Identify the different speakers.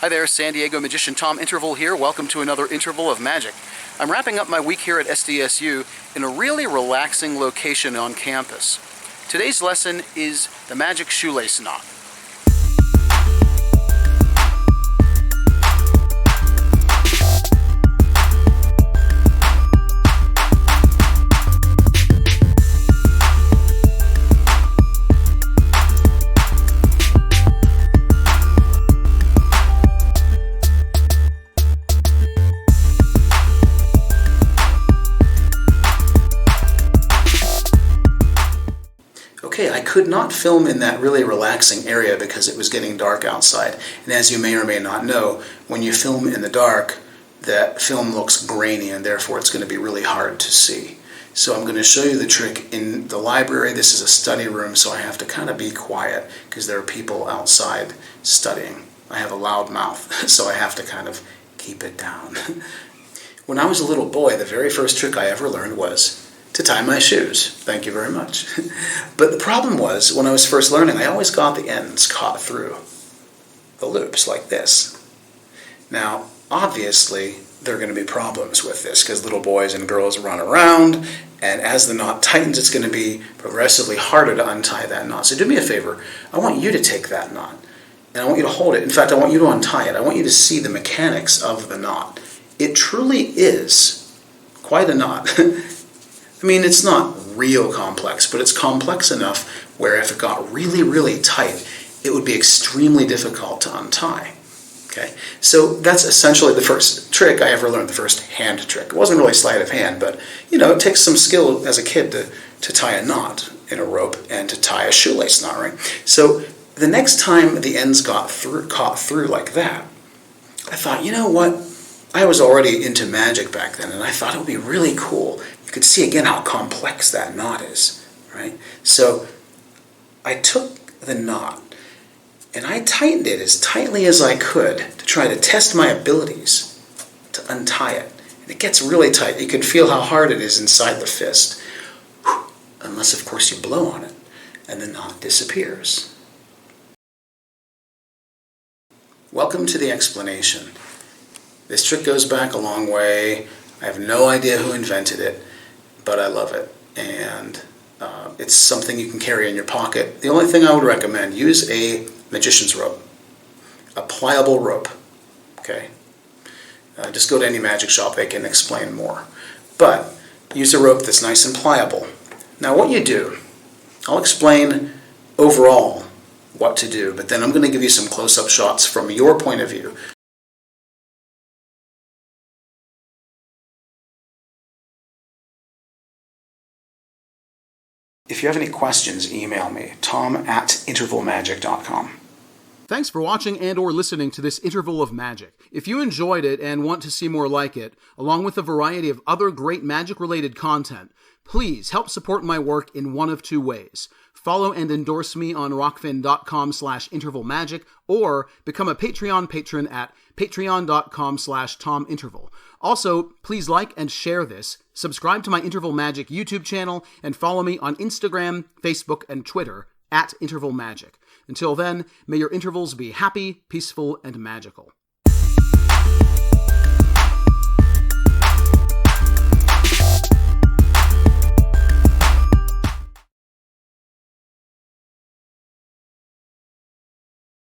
Speaker 1: Hi there, San Diego magician Tom Interval here. Welcome to another Interval of Magic. I'm wrapping up my week here at SDSU in a really relaxing location on campus. Today's lesson is the magic shoelace knot. Okay, I could not film in that really relaxing area because it was getting dark outside. And as you may or may not know, when you film in the dark, that film looks grainy and therefore it's going to be really hard to see. So I'm going to show you the trick in the library. This is a study room, so I have to kind of be quiet because there are people outside studying. I have a loud mouth, so I have to kind of keep it down. When I was a little boy, the very first trick I ever learned was to tie my shoes. Thank you very much. But the problem was, when I was first learning, I always got the ends caught through the loops like this. Now, obviously, there are going to be problems with this because little boys and girls run around, and as the knot tightens, it's going to be progressively harder to untie that knot. So do me a favor. I want you to take that knot, and I want you to hold it. In fact, I want you to untie it. I want you to see the mechanics of the knot. It truly is quite a knot. I mean, it's not real complex, but it's complex enough where if it got really, really tight, it would be extremely difficult to untie. Okay, so that's essentially the first trick I ever learned, the first hand trick. It wasn't really sleight of hand, but it takes some skill as a kid to tie a knot in a rope and to tie a shoelace knot, right? So the next time the ends caught through like that, I thought, you know what? I was already into magic back then, and I thought it would be really cool. You could see again how complex that knot is, right? So I took the knot and I tightened it as tightly as I could to try to test my abilities to untie it. And it gets really tight. You can feel how hard it is inside the fist. Unless, of course, you blow on it and the knot disappears. Welcome to the explanation. This trick goes back a long way. I have no idea who invented it, but I love it. And it's something you can carry in your pocket. The only thing I would recommend, use a magician's rope, a pliable rope, okay? Just go to any magic shop, they can explain more. But use a rope that's nice and pliable. Now what you do, I'll explain overall what to do, but then I'm going to give you some close-up shots from your point of view. If you have any questions, email me, tom@intervalmagic.com.
Speaker 2: Thanks for watching and or listening to this Interval of Magic. If you enjoyed it and want to see more like it, along with a variety of other great magic-related content, please help support my work in one of two ways. Follow and endorse me on rockfin.com/intervalmagic or become a Patreon patron at patreon.com/tominterval. Also, please like and share this, subscribe to my Interval Magic YouTube channel, and follow me on Instagram, Facebook, and Twitter @Interval Magic. Until then, may your intervals be happy, peaceful, and magical.